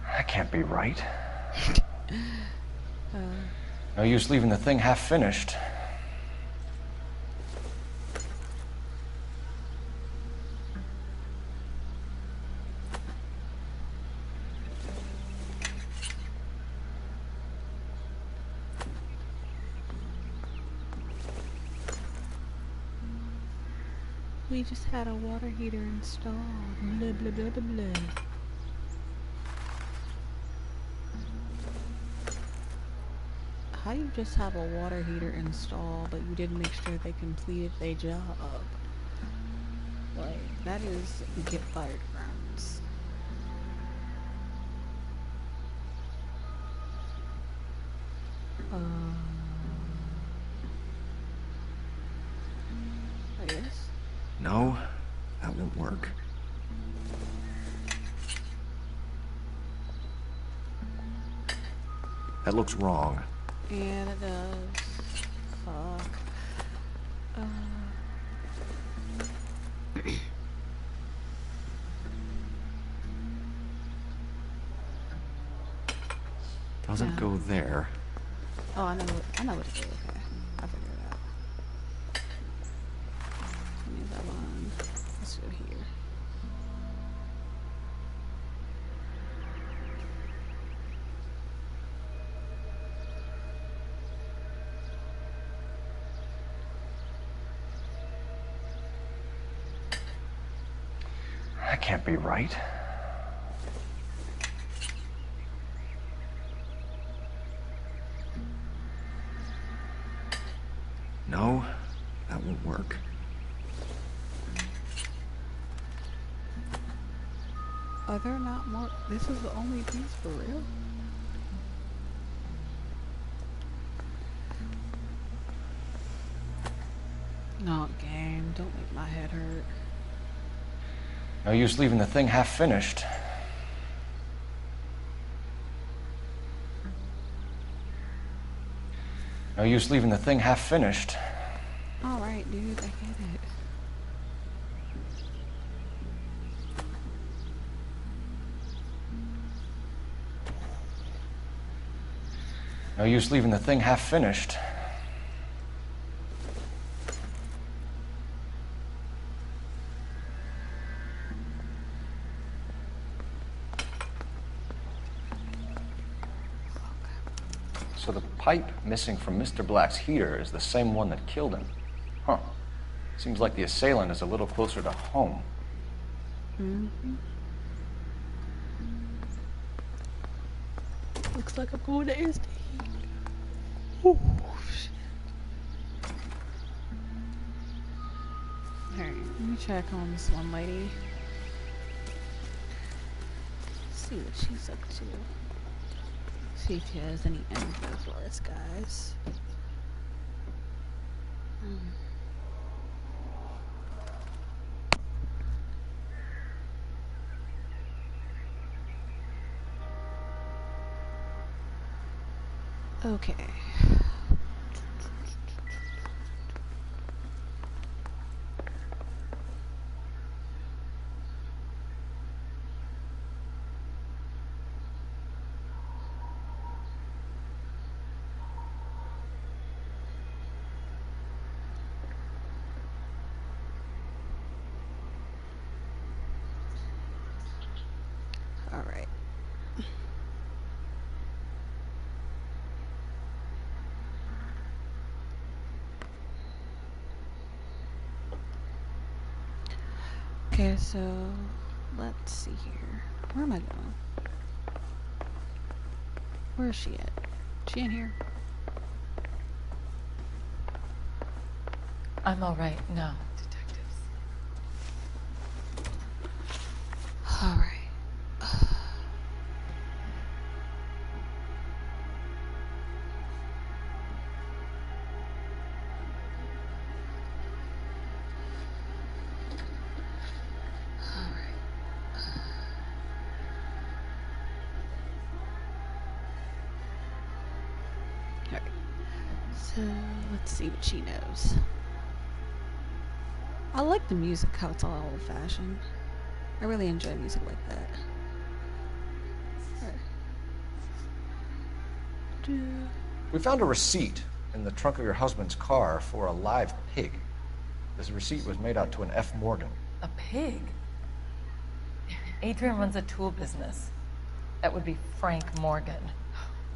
That can't be right. No use leaving the thing half finished. We just had a water heater installed. Blah, blah, blah, blah, blah. How you just have a water heater installed, but you didn't make sure they completed their job? Like, that is get fired grounds. I guess. No, that won't work. That looks wrong. And it does. Fuck. Doesn't go there. Oh, I know what to do. Okay, I figured it out. Move that one. Let's go here. That can't be right. No, that won't work. Are there not more? This is the only piece for real? No, game. Don't make my head hurt. No use leaving the thing half finished. No use leaving the thing half finished. Alright, dude, I get it. No use leaving the thing half finished. So the pipe missing from Mr. Black's heater is the same one that killed him. Huh. Seems like the assailant is a little closer to home. Mm-hmm. Looks like I'm going to SD. Oh, shit. Alright, let me check on this one lady. See what she's up to. See if she has any info for us, guys. Okay. All right. Okay, so let's see here. Where am I going? Where is she at? She in here? I'm all right now, detectives. All right. So let's see what she knows. I like the music, how it's all old-fashioned. I really enjoy music like that. We found a receipt in the trunk of your husband's car for a live pig. This receipt was made out to an F. Morgan. A pig? Adrian runs a tool business. That would be Frank Morgan.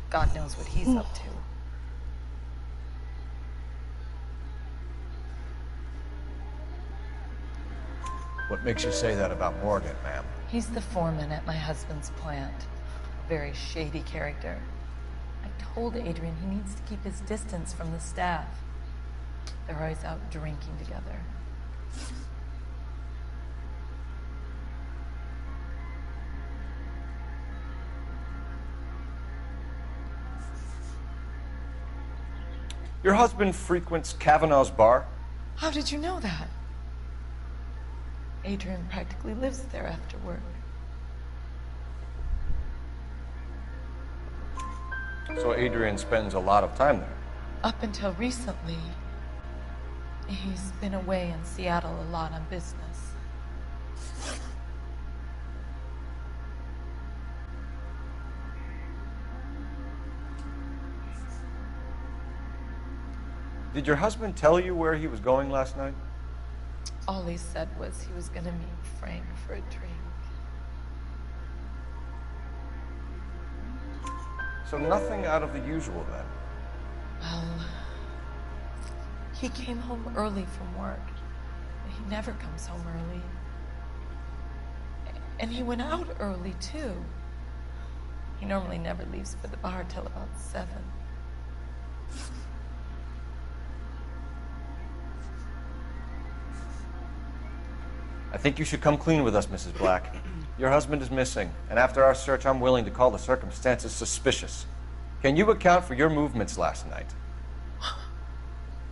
God knows what he's up to. What makes you say that about Morgan, ma'am? He's the foreman at my husband's plant. A very shady character. I told Adrian he needs to keep his distance from the staff. They're always out drinking together. Your husband frequents Kavanaugh's bar? How did you know that? Adrian practically lives there after work. So Adrian spends a lot of time there? Up until recently, he's been away in Seattle a lot on business. Did your husband tell you where he was going last night? All he said was he was gonna meet Frank for a drink. So nothing out of the usual then? Well, he came home early from work. He never comes home early. And he went out early, too. He normally never leaves for the bar till about 7. I think you should come clean with us, Mrs. Black. Your husband is missing, and after our search, I'm willing to call the circumstances suspicious. Can you account for your movements last night?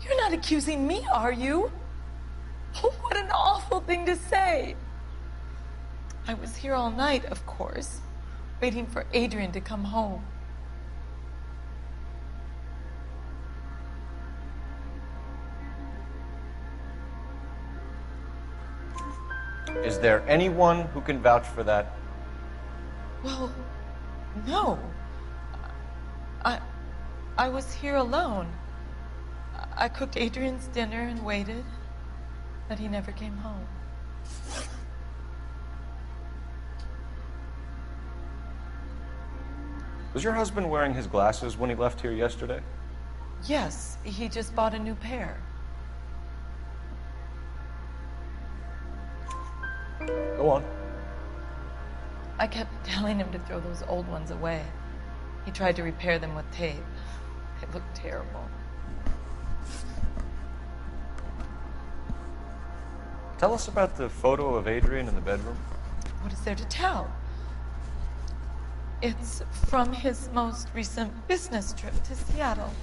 You're not accusing me, are you? What an awful thing to say. I was here all night, of course, waiting for Adrian to come home. Is there anyone who can vouch for that? Well, no. I was here alone. I cooked Adrian's dinner and waited, but he never came home. Was your husband wearing his glasses when he left here yesterday? Yes, he just bought a new pair. Go on. I kept telling him to throw those old ones away. He tried to repair them with tape. It looked terrible. Tell us about the photo of Adrian in the bedroom. What is there to tell? It's from his most recent business trip to Seattle.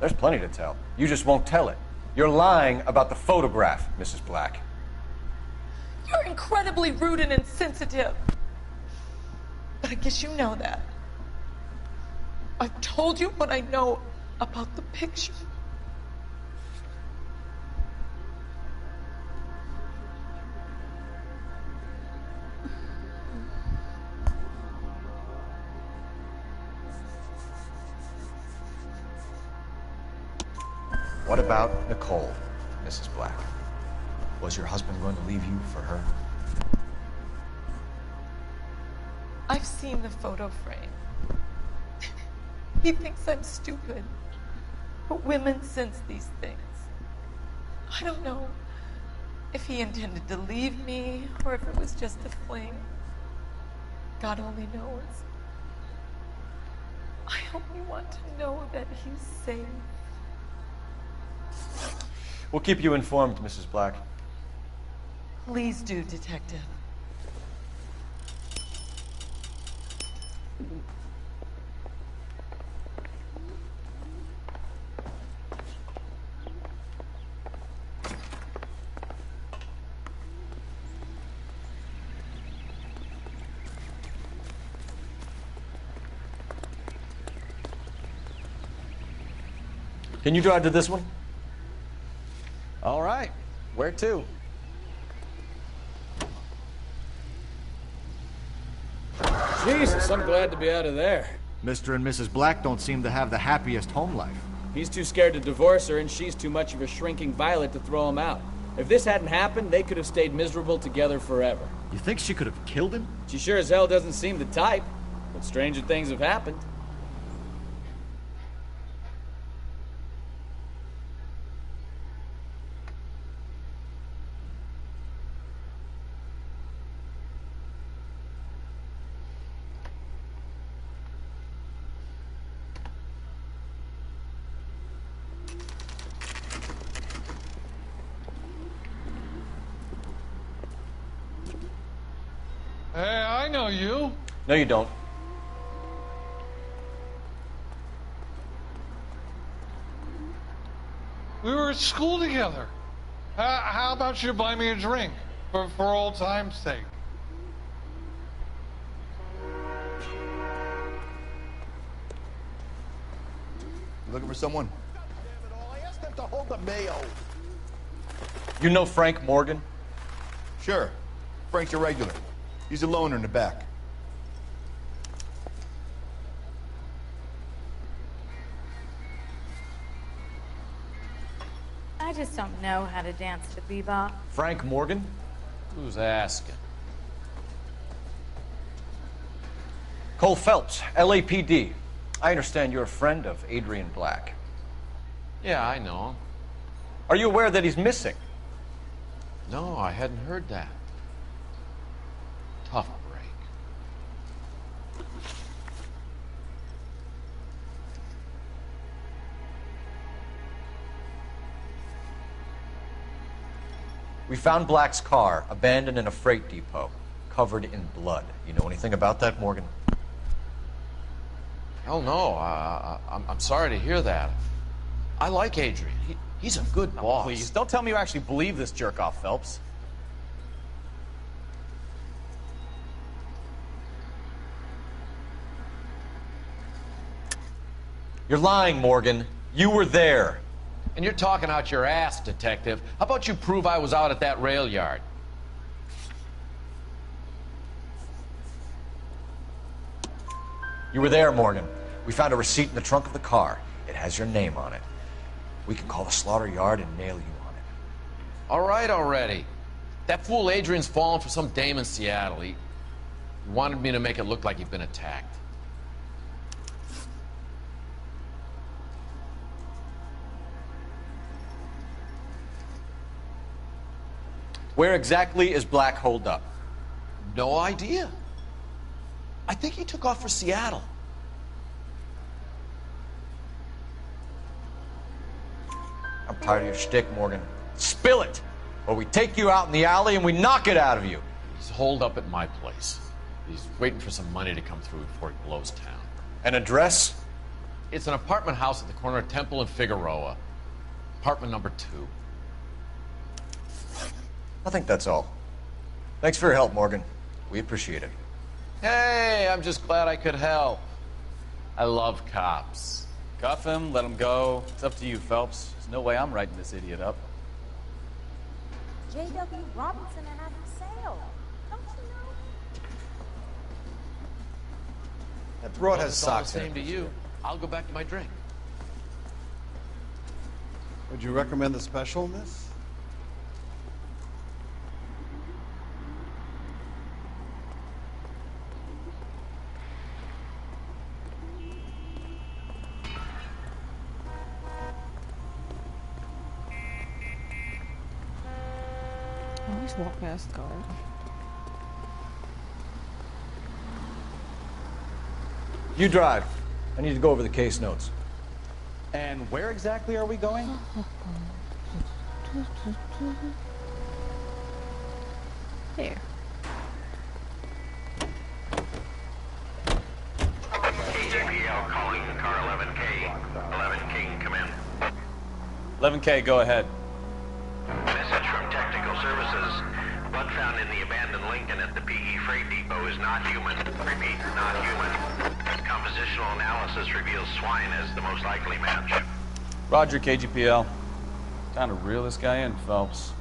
There's plenty to tell. You just won't tell it. You're lying about the photograph, Mrs. Black. You're incredibly rude and insensitive. But I guess you know that. I've told you what I know about the picture. What about Nicole, Mrs. Black? Was your husband going to leave you for her? I've seen the photo frame. He thinks I'm stupid. But women sense these things. I don't know if he intended to leave me or if it was just a fling. God only knows. I only want to know that he's safe. We'll keep you informed, Mrs. Black. Please do, Detective. Can you drive to this one? All right. Where to? Jesus, I'm glad to be out of there. Mr. and Mrs. Black don't seem to have the happiest home life. He's too scared to divorce her, and she's too much of a shrinking violet to throw him out. If this hadn't happened, they could have stayed miserable together forever. You think she could have killed him? She sure as hell doesn't seem the type, but stranger things have happened. Hey, I know you. No, you don't. We were at school together. How about you buy me a drink for old time's sake? Looking for someone? I asked them to hold the mayo. You know Frank Morgan? Sure. Frank's a regular. He's a loner in the back. I just don't know how to dance to bebop. Frank Morgan? Who's asking? Cole Phelps, LAPD. I understand you're a friend of Adrian Black. Yeah, I know him. Are you aware that he's missing? No, I hadn't heard that. Tough break. We found Black's car, abandoned in a freight depot, covered in blood. You know anything about that, Morgan? Hell no. I'm sorry to hear that. I like Adrian. He's a good boss. Please, don't tell me you actually believe this jerk-off, Phelps. You're lying, Morgan. You were there. And you're talking out your ass, Detective. How about you prove I was out at that rail yard? You were there, Morgan. We found a receipt in the trunk of the car. It has your name on it. We can call the slaughter yard and nail you on it. All right already. That fool Adrian's fallen for some dame in Seattle. He wanted me to make it look like he'd been attacked. Where exactly is Black holed up? No idea. I think he took off for Seattle. I'm tired of your shtick, Morgan. Spill it! Or we take you out in the alley and we knock it out of you. He's holed up at my place. He's waiting for some money to come through before he blows town. An address? It's an apartment house at the corner of Temple and Figueroa. Apartment number 2. I think that's all. Thanks for your help, Morgan. We appreciate it. Hey, I'm just glad I could help. I love cops. Cuff him, let him go. It's up to you, Phelps. There's no way I'm writing this idiot up. J.W. Robinson and having a sale. Don't you know? That broad Well, has it's all the socks in same it. to you. I'll go back to my drink. Would you recommend the special, miss? Just walk past the car. You drive. I need to go over the case notes. And where exactly are we going? There. KJPL calling car 11K. 11 King, come in. 11K, go ahead. Message from Technical Services. Blood found in the abandoned Lincoln at the PE Freight Depot is not human. Repeat, not human. Compositional analysis reveals swine as the most likely match. Roger, KGPL. Time to reel this guy in, Phelps.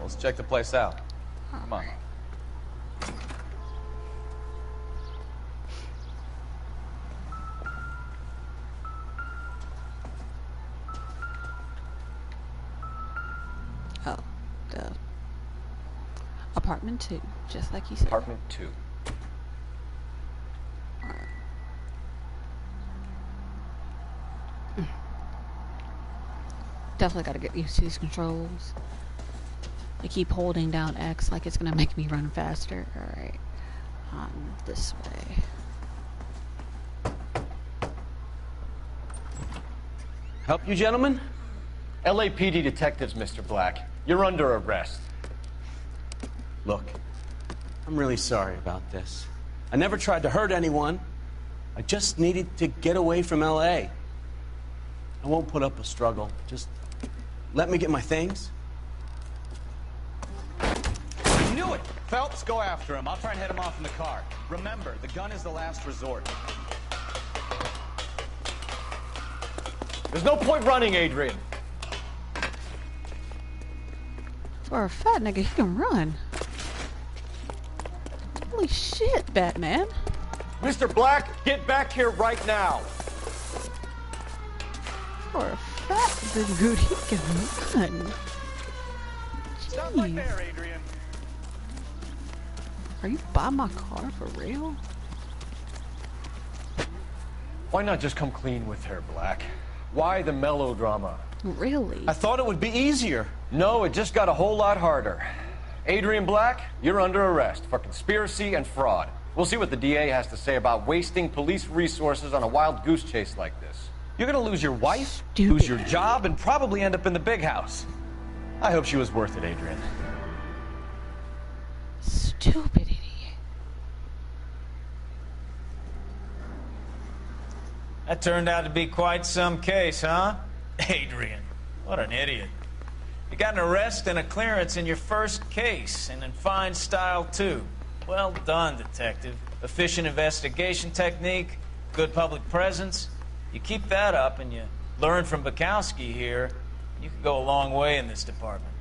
Let's check the place out. Come on. Oh, duh. Apartment 2, just like you said. Apartment 2. Definitely gotta get used to these controls. I keep holding down X like it's gonna make me run faster. Alright. This way. Help you, gentlemen? LAPD detectives, Mr. Black. You're under arrest. Look, I'm really sorry about this. I never tried to hurt anyone. I just needed to get away from LA. I won't put up a struggle. Just let me get my things. I knew it! Phelps, go after him. I'll try and head him off in the car. Remember, the gun is the last resort. There's no point running, Adrian. For a fat nigga, he can run. Holy shit, Batman. Mr. Black, get back here right now. For a fat dude, he can run. Stop right there, Adrian. Are you by my car for real? Why not just come clean with her, Black? Why the melodrama? Really? I thought it would be easier. No, it just got a whole lot harder. Adrian Black, you're under arrest for conspiracy and fraud. We'll see what the DA has to say about wasting police resources on a wild goose chase like this. You're gonna lose your wife, lose your job, and probably end up in the big house. I hope she was worth it, Adrian. Stupid idiot. That turned out to be quite some case, huh? Adrian, what an idiot. You got an arrest and a clearance in your first case, and in fine style, too. Well done, detective. Efficient investigation technique, good public presence. You keep that up and you learn from Bukowski here, you could go a long way in this department.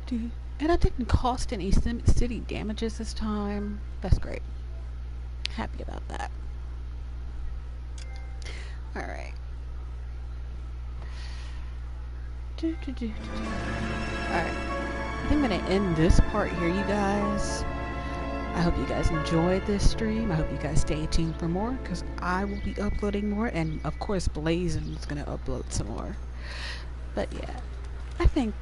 Dude. And I didn't cost any city damages this time. That's great. Happy about that. Alright. Alright. I think I'm gonna end this part here, you guys. I hope you guys enjoyed this stream. I hope you guys stay tuned for more, because I will be uploading more, and of course Blazin is gonna upload some more. But yeah, I think.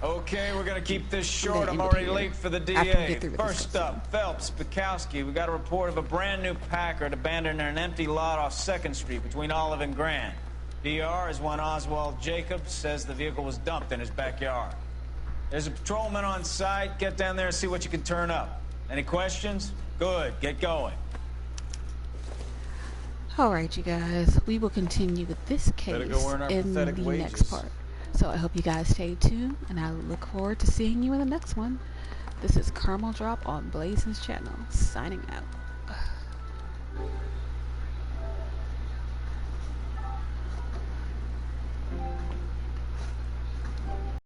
Okay, we're gonna keep this short. I'm already late for the DA. First up, Phelps, Bukowski. We got a report of a brand new Packard abandoned in an empty lot off 2nd Street between Olive and Grand. DR is one Oswald Jacobs, says the vehicle was dumped in his backyard. There's a patrolman on site. Get down there and see what you can turn up. Any questions? Good, get going. Alright, you guys, we will continue with this Better case go earn our in pathetic the wages. next part. So I hope you guys stay tuned, and I look forward to seeing you in the next one. This is Caramel Drop on BlazenDa's channel, signing out.